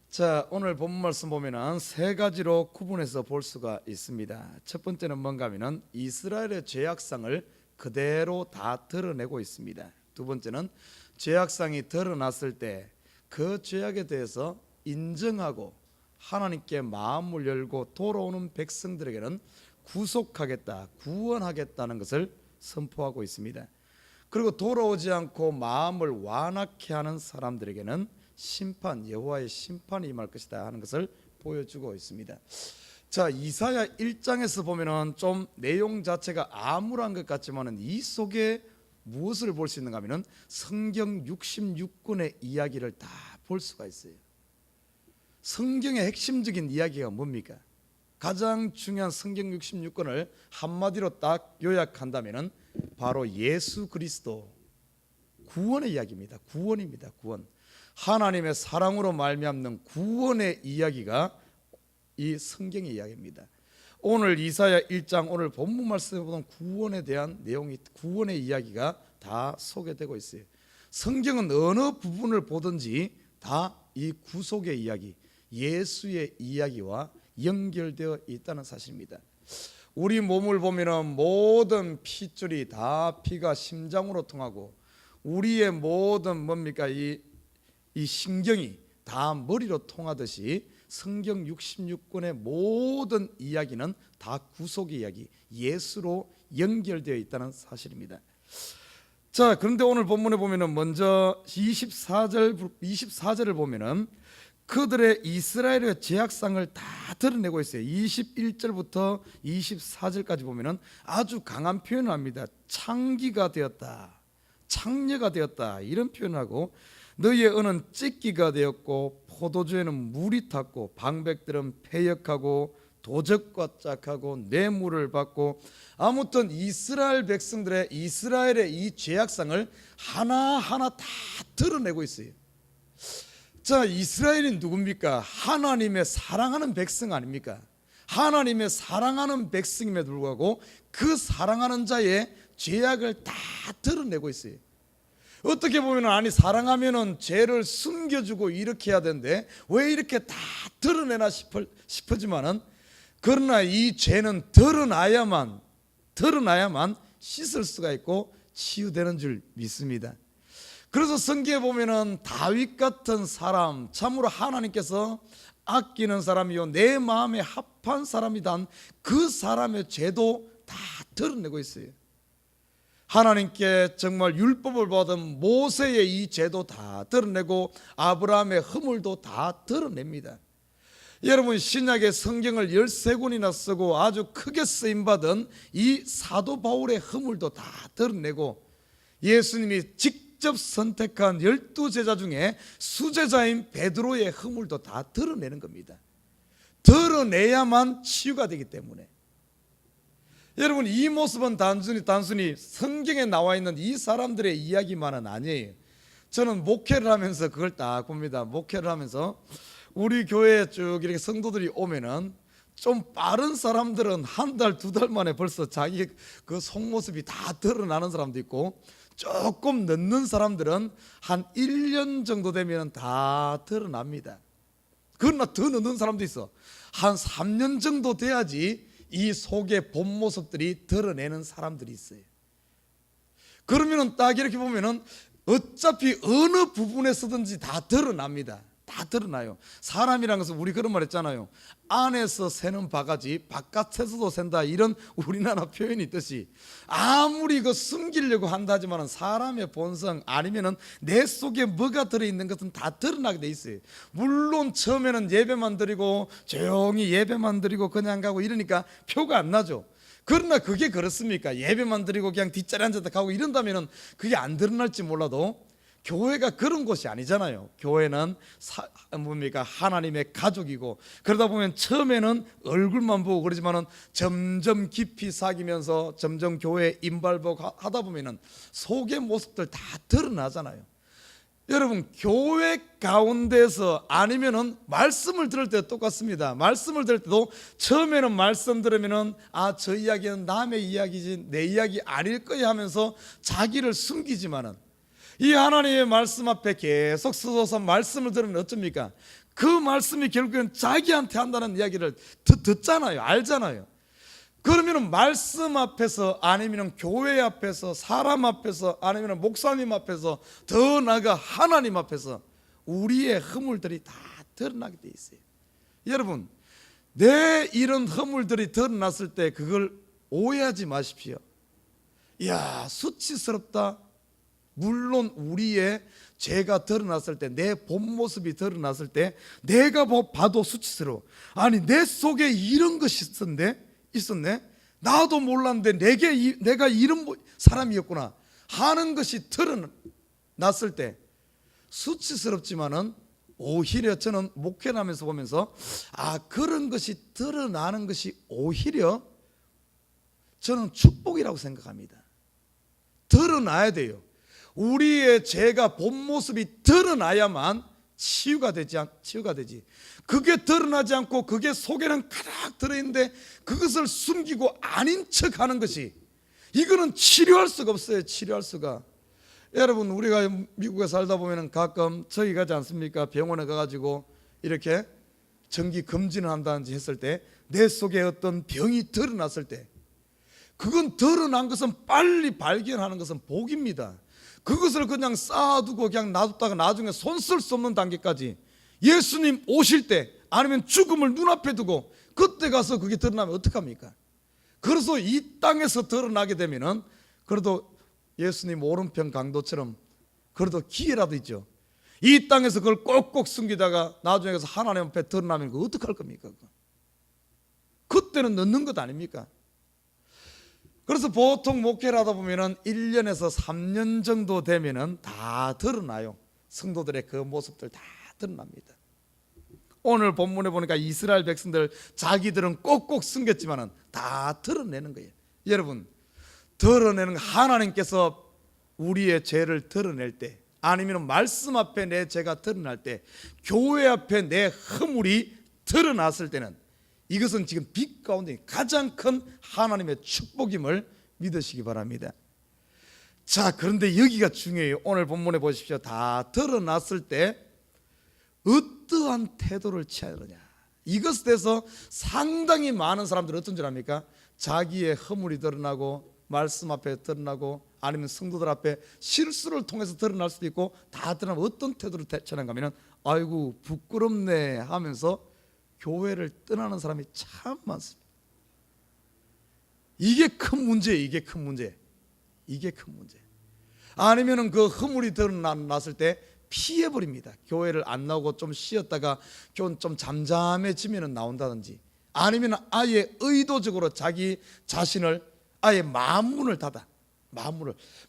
자, 오늘 본문 말씀 보면은 세 가지로 구분해서 볼 수가 있습니다. 첫 번째는 뭔가 하면은 이스라엘의 죄악상을 그대로 다 드러내고 있습니다. 두 번째는 죄악상이 드러났을 때 그 죄악에 대해서 인정하고 하나님께 마음을 열고 돌아오는 백성들에게는 구속하겠다, 구원하겠다는 것을 선포하고 있습니다. 그리고 돌아오지 않고 마음을 완악해 하는 사람들에게는 심판, 여호와의 심판이 임할 것이다 하는 것을 보여주고 있습니다. 자, 이사야 1장에서 보면은 좀 내용 자체가 암울한 것 같지만은 이 속에 무엇을 볼 수 있는가 하면은 성경 66권의 이야기를 다 볼 수가 있어요. 성경의 핵심적인 이야기가 뭡니까? 가장 중요한 성경 66권을 한마디로 딱 요약한다면은 바로 예수 그리스도 구원의 이야기입니다. 구원입니다. 구원. 하나님의 사랑으로 말미암는 구원의 이야기가 이 성경의 이야기입니다. 오늘 이사야 1장 오늘 본문 말씀에 보면 구원에 대한 내용이, 구원의 이야기가 다 소개되고 있어요. 성경은 어느 부분을 보든지 다 이 구속의 이야기, 예수의 이야기와 연결되어 있다는 사실입니다. 우리 몸을 보면은 모든 핏줄이 다 피가 심장으로 통하고 우리의 모든 뭡니까 이 신경이 다 머리로 통하듯이 성경 66권의 모든 이야기는 다 구속의 이야기, 예수로 연결되어 있다는 사실입니다. 자, 그런데 오늘 본문에 보면은 먼저 24절을 보면은 그들의 이스라엘의 죄악상을 다 드러내고 있어요. 21절부터 24절까지 보면은 아주 강한 표현을 합니다. 창기가 되었다, 창녀가 되었다, 이런 표현을 하고, 너희의 은은 찢기가 되었고 포도주에는 물이 탔고 방백들은 패역하고 도적과 짝하고 뇌물을 받고, 아무튼 이스라엘 백성들의 이스라엘의 이 죄악상을 하나하나 다 드러내고 있어요. 자, 이스라엘이 누굽니까? 하나님의 사랑하는 백성 아닙니까? 하나님의 사랑하는 백성임에도 불구하고 그 사랑하는 자의 죄악을 다 드러내고 있어요. 어떻게 보면 아니 사랑하면은 죄를 숨겨주고 이렇게 해야 되는데 왜 이렇게 다 드러내나 싶지만은, 그러나 이 죄는 드러나야만 씻을 수가 있고 치유되는 줄 믿습니다. 그래서 성경에 보면은 다윗 같은 사람, 참으로 하나님께서 아끼는 사람이요 내 마음에 합한 사람이단 그 사람의 죄도 다 드러내고 있어요. 하나님께 정말 율법을 받은 모세의 이 죄도 다 드러내고 아브라함의 허물도 다 드러냅니다. 여러분, 신약의 성경을 13권이나 쓰고 아주 크게 쓰임받은 이 사도 바울의 허물도 다 드러내고, 예수님이 직접 선택한 12제자 중에 수제자인 베드로의 허물도 다 드러내는 겁니다. 드러내야만 치유가 되기 때문에. 여러분, 이 모습은 단순히 성경에 나와 있는 이 사람들의 이야기만은 아니에요. 저는 목회를 하면서 그걸 딱 봅니다. 목회를 하면서 우리 교회에 쭉 이렇게 성도들이 오면은 좀 빠른 사람들은 한 달, 두 달 만에 벌써 자기 그 속모습이 다 드러나는 사람도 있고, 조금 늦는 사람들은 한 1년 정도 되면 다 드러납니다. 그러나 더 늦는 사람도 있어. 한 3년 정도 돼야지 이 속의 본 모습들이 드러내는 사람들이 있어요. 그러면은 딱 이렇게 보면은 어차피 어느 부분에서든지 다 드러납니다. 다 드러나요. 사람이란 것은 우리 그런 말 했잖아요. 안에서 새는 바가지 바깥에서도 샌다, 이런 우리나라 표현이 있듯이 아무리 숨기려고 한다 하지만 사람의 본성 아니면은 내 속에 뭐가 들어있는 것은 다 드러나게 돼 있어요. 물론 처음에는 예배만 드리고 조용히 예배만 드리고 그냥 가고 이러니까 표가 안 나죠. 그러나 그게 그렇습니까? 예배만 드리고 그냥 뒷자리에 앉았다 가고 이런다면은 그게 안 드러날지 몰라도, 교회가 그런 곳이 아니잖아요. 교회는 뭡니까? 하나님의 가족이고, 그러다 보면 처음에는 얼굴만 보고 그러지만은 점점 깊이 사귀면서 점점 교회에 임발보고 하다 보면은 속의 모습들 다 드러나잖아요. 여러분, 교회 가운데서 아니면은 말씀을 들을 때 똑같습니다. 말씀을 들을 때도 처음에는 말씀 들으면은 저 이야기는 남의 이야기지 내 이야기 아닐 거야 하면서 자기를 숨기지만은, 이 하나님의 말씀 앞에 계속 서서 말씀을 들으면 어쩝니까? 그 말씀이 결국엔 자기한테 한다는 이야기를 듣잖아요. 알잖아요. 그러면 말씀 앞에서, 아니면 교회 앞에서, 사람 앞에서, 아니면 목사님 앞에서, 더 나아가 하나님 앞에서 우리의 허물들이 다 드러나게 돼 있어요. 여러분, 내 이런 허물들이 드러났을 때 그걸 오해하지 마십시오. 이야, 수치스럽다. 물론 우리의 죄가 드러났을 때, 내 본 모습이 드러났을 때 내가 봐도 수치스러워. 아니, 내 속에 이런 것이 있었네. 나도 몰랐는데 내가 이런 사람이었구나 하는 것이 드러났을 때 수치스럽지만은, 오히려 저는 목회를 하면서 보면서 그런 것이 드러나는 것이 오히려 저는 축복이라고 생각합니다. 드러나야 돼요. 우리의 죄가 본 모습이 드러나야만 치유가 되지. 그게 드러나지 않고 그게 속에는 가득 들어있는데 그것을 숨기고 아닌 척하는 것이, 이거는 치료할 수가 없어요. 치료할 수가. 여러분, 우리가 미국에 살다 보면 가끔 저기 가지 않습니까? 병원에 가가지고 이렇게 정기 검진을 한다든지 했을 때 내 속에 어떤 병이 드러났을 때, 그건 드러난 것은 빨리 발견하는 것은 복입니다. 그것을 그냥 쌓아두고 그냥 놔뒀다가 나중에 손 쓸 수 없는 단계까지, 예수님 오실 때 아니면 죽음을 눈앞에 두고 그때 가서 그게 드러나면 어떡합니까? 그래서 이 땅에서 드러나게 되면은 그래도 예수님 오른편 강도처럼 그래도 기회라도 있죠. 이 땅에서 그걸 꼭꼭 숨기다가 나중에 가서 하나님 앞에 드러나면 그거 어떡할 겁니까? 그때는 넣는 것 아닙니까? 그래서 보통 목회를 하다 보면은 1년에서 3년 정도 되면은 다 드러나요. 성도들의 그 모습들 다 드러납니다. 오늘 본문에 보니까 이스라엘 백성들 자기들은 꼭꼭 숨겼지만은 다 드러내는 거예요. 여러분, 드러내는 하나님께서 우리의 죄를 드러낼 때, 아니면 말씀 앞에 내 죄가 드러날 때, 교회 앞에 내 허물이 드러났을 때는 이것은 지금 빛 가운데 가장 큰 하나님의 축복임을 믿으시기 바랍니다. 자, 그런데 여기가 중요해요. 오늘 본문에 보십시오. 다 드러났을 때 어떠한 태도를 취하느냐, 이것에 대해서 상당히 많은 사람들은 어떤 줄 압니까? 자기의 허물이 드러나고 말씀 앞에 드러나고 아니면 성도들 앞에 실수를 통해서 드러날 수도 있고, 다 드러나면 어떤 태도를 취하는가 하면 아이고 부끄럽네 하면서 교회를 떠나는 사람이 참 많습니다. 이게 큰 문제예요. 이게 큰 문제. 아니면은 그 허물이 드러났을 때 피해버립니다. 교회를 안 나오고 좀 쉬었다가 좀 잠잠해지면 나온다든지, 아니면 아예 의도적으로 자기 자신을 아예 마음문을 닫아,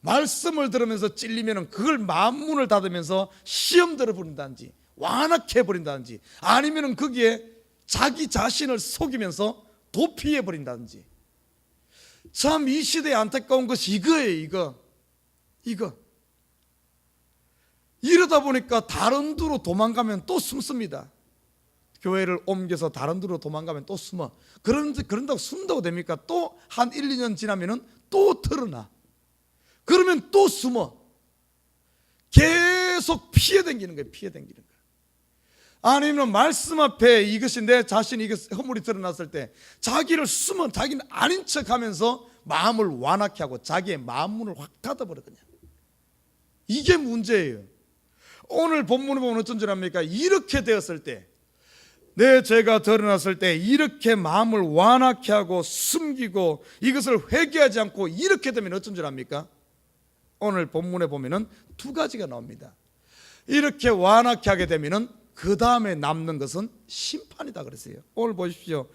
말씀을 들으면서 찔리면 그걸 마음문을 닫으면서 시험 들어버린다든지 완악해버린다든지, 아니면 거기에 자기 자신을 속이면서 도피해버린다든지. 참 이 시대에 안타까운 것이 이거예요. 이거 이러다 보니까 다른 데로 도망가면 또 숨습니다. 교회를 옮겨서 다른 데로 도망가면 또 숨어. 그런다고 숨다고 됩니까? 또 한 1, 2년 지나면 또 드러나. 그러면 또 숨어. 계속 피해 댕기는 거예요. 아니면 말씀 앞에 이것이 내 자신이 이것 허물이 드러났을 때 자기를 숨어, 자기는 아닌 척하면서 마음을 완악해 하고 자기의 마음 문을 확 닫아버려. 그냥 이게 문제예요. 오늘 본문을 보면 어쩐 줄 압니까? 이렇게 되었을 때, 내 죄가 드러났을 때 이렇게 마음을 완악해 하고 숨기고 이것을 회개하지 않고 이렇게 되면 어쩐 줄 압니까? 오늘 본문에 보면은 두 가지가 나옵니다. 이렇게 완악해 하게 되면은 그 다음에 남는 것은 심판이다 그랬어요. 오늘 보십시오.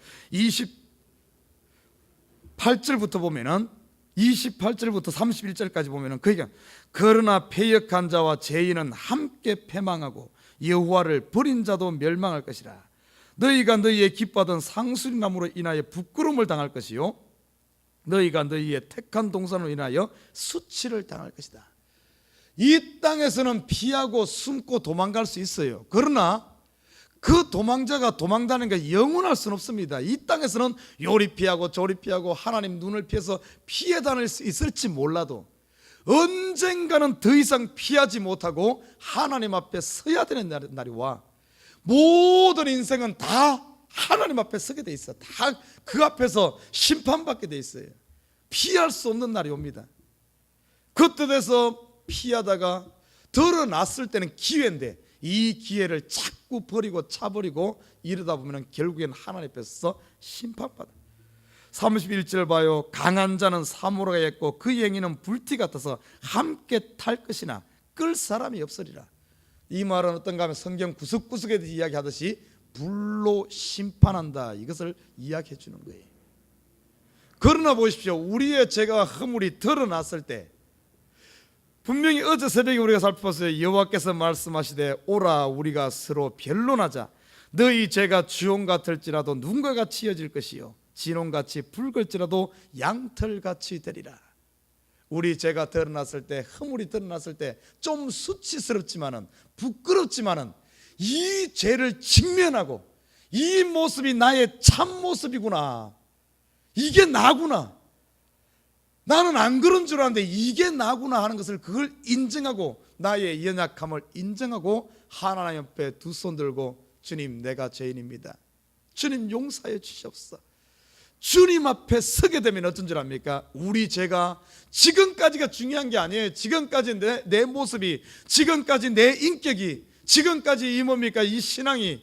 28절부터 보면은 28절부터 31절까지 보면은 그러니까 그러나 패역한 자와 죄인은 함께 패망하고 여호와를 버린 자도 멸망할 것이라. 너희가 너희의 기뻐하던 상수리나무로 인하여 부끄러움을 당할 것이요 너희가 너희의 택한 동산으로 인하여 수치를 당할 것이다. 이 땅에서는 피하고 숨고 도망갈 수 있어요. 그러나 그 도망자가 도망다니는 게 영원할 수는 없습니다. 이 땅에서는 요리 피하고 조리 피하고 하나님 눈을 피해서 피해 다닐 수 있을지 몰라도 언젠가는 더 이상 피하지 못하고 하나님 앞에 서야 되는 날이 와. 모든 인생은 다 하나님 앞에 서게 돼 있어. 다 그 앞에서 심판받게 돼 있어요. 피할 수 없는 날이 옵니다. 그때 돼서 피하다가 드러났을 때는 기회인데 이 기회를 자꾸 버리고 차버리고 이러다 보면 결국엔 하나님 앞에서 심판받아. 31절 봐요. 강한 자는 사모로 가겠고 그 행위는 불티 같아서 함께 탈 것이나 끌 사람이 없으리라. 이 말은 어떤가 하면 성경 구석구석에 이야기하듯이 불로 심판한다, 이것을 이야기해 주는 거예요. 그러나 보십시오, 우리의 죄가 허물이 드러났을 때 분명히 어제 새벽에 우리가 살펴봤어요. 여호와께서 말씀하시되 오라 우리가 서로 변론하자. 너희 죄가 주홍 같을지라도 눈과 같이 여질 것이요 진홍같이 붉을지라도 양털같이 되리라. 우리 죄가 드러났을 때, 허물이 드러났을 때 좀 수치스럽지만은, 부끄럽지만은 이 죄를 직면하고 이 모습이 나의 참 모습이구나, 이게 나구나, 나는 안 그런 줄 알았는데 이게 나구나 하는 것을, 그걸 인정하고 나의 연약함을 인정하고 하나님 앞에 두 손 들고 주님, 내가 죄인입니다, 주님 용서해 주시옵소서. 주님 앞에 서게 되면 어떤 줄 압니까? 우리 죄가 지금까지가 중요한 게 아니에요. 지금까지 내 모습이, 지금까지 내 인격이, 지금까지 이 뭡니까? 이 신앙이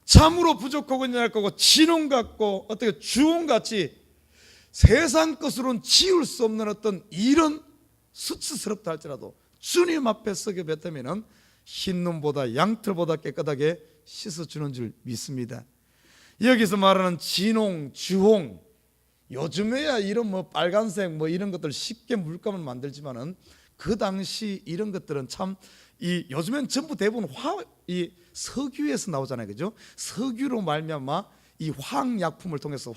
참으로 부족하고 있는 거고 진홍 같고 어떻게 주홍같이 세상 것으로는 지울 수 없는 어떤 이런 수치스럽다 할지라도 주님 앞에 서게 되면 흰눈보다 양털보다 깨끗하게 씻어주는 줄 믿습니다. 여기서 말하는 진홍, 주홍, 요즘에야 이런 뭐 빨간색 뭐 이런 것들 쉽게 물감을 만들지만은 그 당시 이런 것들은 참 이 요즘엔 전부 대부분 이 석유에서 나오잖아요, 그죠? 석유로 말미암아 이 화학약품을 통해서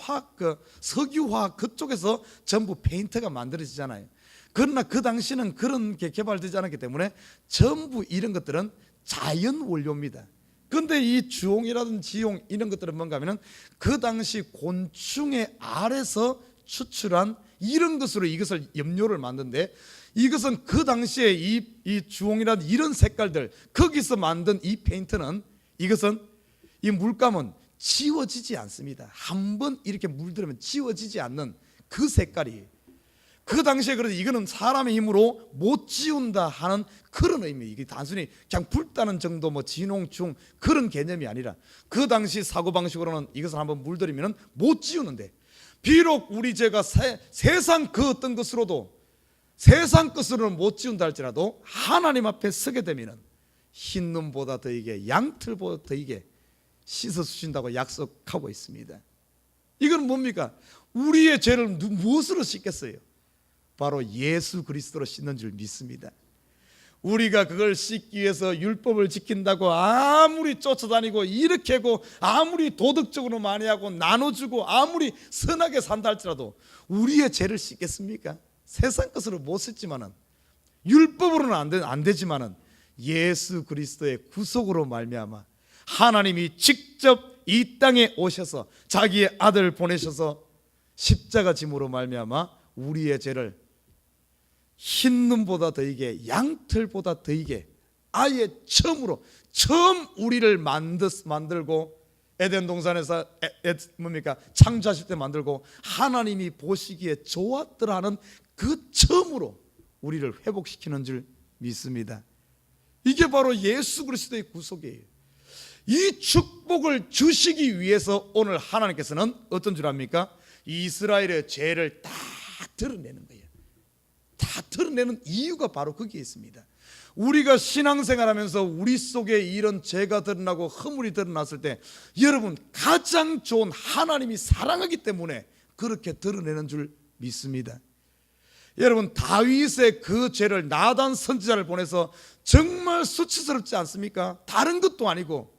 석유화학 그쪽에서 전부 페인트가 만들어지잖아요. 그러나 그 당시는 그런 게 개발되지 않았기 때문에 전부 이런 것들은 자연 원료입니다. 그런데 이 주홍이라든지 지홍 이런 것들은 뭔가 하면은 그 당시 곤충의 알에서 추출한 이런 것으로 이것을 염료를 만드는데, 이것은 그 당시에 이 주홍이라든지 이런 색깔들 거기서 만든 이 페인트는, 이것은 이 물감은 지워지지 않습니다. 한번 이렇게 물들으면 지워지지 않는 그 색깔이, 그 당시에 그래서 이거는 사람의 힘으로 못 지운다 하는 그런 의미, 이게 단순히 그냥 붉다는 정도 뭐 진홍, 중 그런 개념이 아니라 그 당시 사고방식으로는 이것을 한번 물들이면 못 지우는데, 비록 우리 죄가 세상 그 어떤 것으로도, 세상 것으로는 못 지운다 할지라도 하나님 앞에 서게 되면 흰눈보다 더이게 양털보다 더이게 씻어주신다고 약속하고 있습니다. 이건 뭡니까? 우리의 죄를 무엇으로 씻겠어요? 바로 예수 그리스도로 씻는 줄 믿습니다. 우리가 그걸 씻기 위해서 율법을 지킨다고 아무리 쫓아다니고 이렇게 하고 아무리 도덕적으로 많이 하고 나눠주고 아무리 선하게 산다 할지라도 우리의 죄를 씻겠습니까? 세상 것으로 못 씻지만은, 율법으로는 안 되지만은 예수 그리스도의 구속으로 말미암아 하나님이 직접 이 땅에 오셔서 자기의 아들 보내셔서 십자가 짐으로 말미암아 우리의 죄를 흰눈보다 더이게 양털보다 더이게 아예 처음 우리를 만들고 에덴 동산에서 창조하실 때 만들고 하나님이 보시기에 좋았더라 하는 그 처음으로 우리를 회복시키는 줄 믿습니다. 이게 바로 예수 그리스도의 구속이에요. 이 축복을 주시기 위해서 오늘 하나님께서는 어떤 줄 압니까? 이스라엘의 죄를 다 드러내는 거예요. 다 드러내는 이유가 바로 거기에 있습니다. 우리가 신앙생활하면서 우리 속에 이런 죄가 드러나고 허물이 드러났을 때 여러분, 가장 좋은 하나님이 사랑하기 때문에 그렇게 드러내는 줄 믿습니다. 여러분, 다윗의 그 죄를 나단 선지자를 보내서 정말 수치스럽지 않습니까? 다른 것도 아니고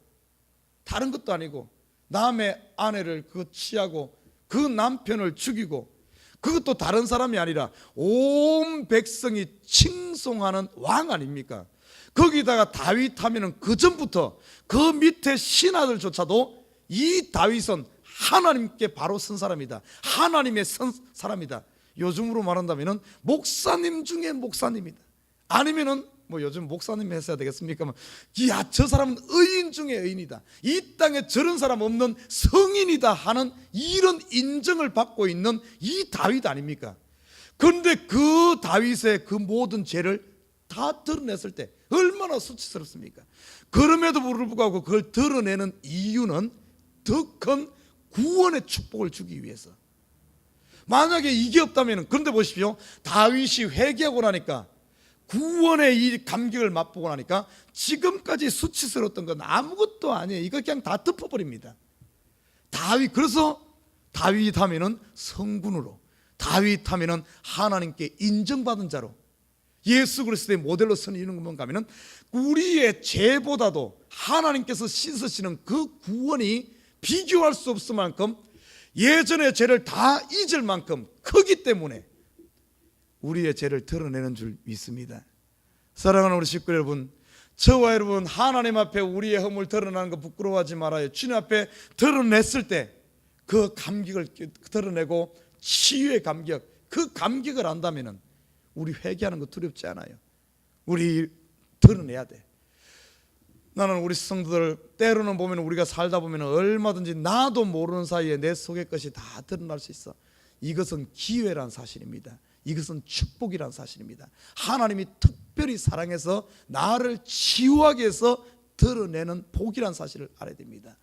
남의 아내를 취하고 그 남편을 죽이고, 그것도 다른 사람이 아니라 온 백성이 칭송하는 왕 아닙니까? 거기다가 다윗 하면은 그 전부터 그 밑에 신하들조차도 이 다윗은 하나님께 바로 선 사람이다, 하나님의 선 사람이다, 요즘으로 말한다면은 목사님 중에 목사님이다. 아니면은 뭐 요즘 목사님 했어야 되겠습니까? 야, 저 사람은 의인 중에 의인이다. 이 땅에 저런 사람 없는 성인이다 하는 이런 인정을 받고 있는 이 다윗 아닙니까? 그런데 그 다윗의 그 모든 죄를 다 드러냈을 때 얼마나 수치스럽습니까? 그럼에도 불구하고 그걸 드러내는 이유는 더 큰 구원의 축복을 주기 위해서. 만약에 이게 없다면, 그런데 보십시오, 다윗이 회개하고 나니까, 구원의 이 감격을 맛보고 나니까 지금까지 수치스러웠던 건 아무것도 아니에요. 이거 그냥 다 덮어버립니다. 그래서 다윗 하면은 성군으로, 다윗 하면은 하나님께 인정받은 자로, 예수 그리스도의 모델로 서는 건가 하면은 우리의 죄보다도 하나님께서 씻으시는 그 구원이 비교할 수 없을 만큼, 예전의 죄를 다 잊을 만큼 크기 때문에 우리의 죄를 드러내는 줄 믿습니다. 사랑하는 우리 식구 여러분, 저와 여러분, 하나님 앞에 우리의 허물 드러나는 거 부끄러워하지 말아요. 주님 앞에 드러냈을 때 그 감격을 드러내고 치유의 감격, 그 감격을 안다면 우리 회개하는 거 두렵지 않아요. 우리 드러내야 돼. 나는 우리 성도들 때로는 보면 우리가 살다 보면 얼마든지 나도 모르는 사이에 내 속의 것이 다 드러날 수 있어. 이것은 기회란 사실입니다. 이것은 축복이란 사실입니다. 하나님이 특별히 사랑해서 나를 치유하게 해서 드러내는 복이란 사실을 알아야 됩니다.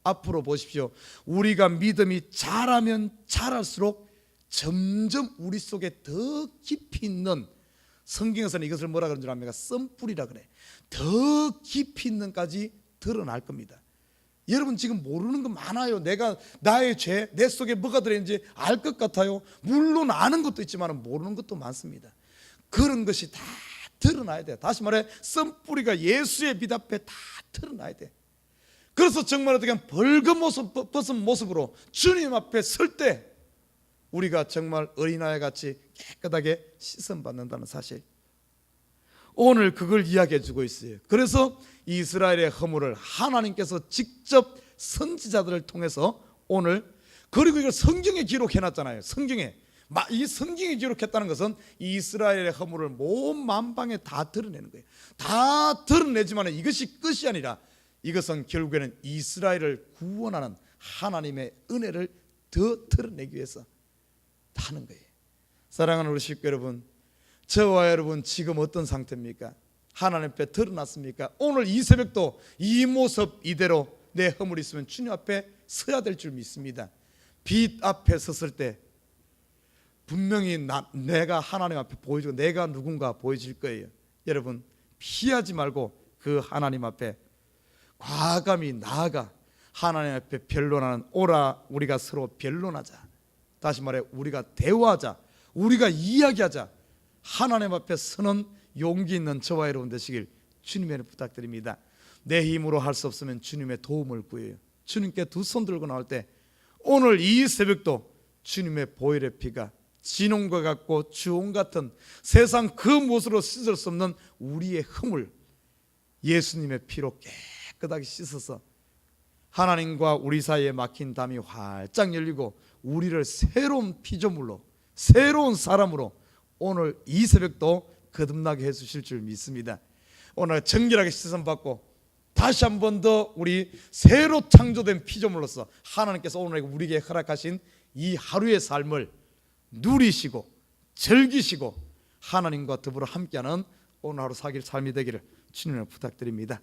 앞으로 보십시오. 우리가 믿음이 자라면 자랄수록 점점 우리 속에 더 깊이 있는, 성경에서는 이것을 뭐라 그러는 줄 압니까? 썬뿌리라 그래. 더 깊이 있는까지 드러날 겁니다. 여러분 지금 모르는 거 많아요. 내가 나의 죄, 내 속에 뭐가 들어있는지 알 것 같아요. 물론 아는 것도 있지만 모르는 것도 많습니다. 그런 것이 다 드러나야 돼요. 다시 말해, 썬뿌리가 예수의 빛 앞에 다 드러나야 돼. 그래서 정말 어떻게 벌거벗은 모습으로 주님 앞에 설 때 우리가 정말 어린아이 같이 깨끗하게 씻음받는다는 사실, 오늘 그걸 이야기해 주고 있어요. 그래서 이스라엘의 허물을 하나님께서 직접 선지자들을 통해서 오늘, 그리고 이걸 성경에 기록해 놨잖아요. 이 성경에 기록했다는 것은 이스라엘의 허물을 온 만방에 다 드러내는 거예요. 다 드러내지만 이것이 끝이 아니라 이것은 결국에는 이스라엘을 구원하는 하나님의 은혜를 더 드러내기 위해서 하는 거예요. 사랑하는 우리 식구 여러분, 저와 여러분 지금 어떤 상태입니까? 하나님 앞에 드러났습니까? 오늘 이 새벽도 이 모습 이대로 내 허물이 있으면 주님 앞에 서야 될 줄 믿습니다. 빛 앞에 섰을 때 분명히 내가 하나님 앞에 보여주고 내가 누군가 보여질 거예요. 여러분 피하지 말고 그 하나님 앞에 과감히 나아가 하나님 앞에 변론하는, 오라 우리가 서로 변론하자. 다시 말해 우리가 대화하자, 우리가 이야기하자. 하나님 앞에 서는 용기 있는 저와 여러분 되시길 주님의 부탁드립니다. 내 힘으로 할 수 없으면 주님의 도움을 구해요. 주님께 두 손 들고 나올 때 오늘 이 새벽도 주님의 보혈의 피가 진홍과 같고 주홍 같은 세상 그 무엇으로 씻을 수 없는 우리의 허물 예수님의 피로 깨끗하게 씻어서 하나님과 우리 사이에 막힌 담이 활짝 열리고 우리를 새로운 피조물로, 새로운 사람으로 오늘 이 새벽도 거듭나게 해주실 줄 믿습니다. 오늘 정결하게 씻음받고 다시 한 번 더 우리 새로 창조된 피조물로서 하나님께서 오늘 우리에게 허락하신 이 하루의 삶을 누리시고 즐기시고 하나님과 더불어 함께하는 오늘 하루 사길 삶이 되기를 주님을 부탁드립니다.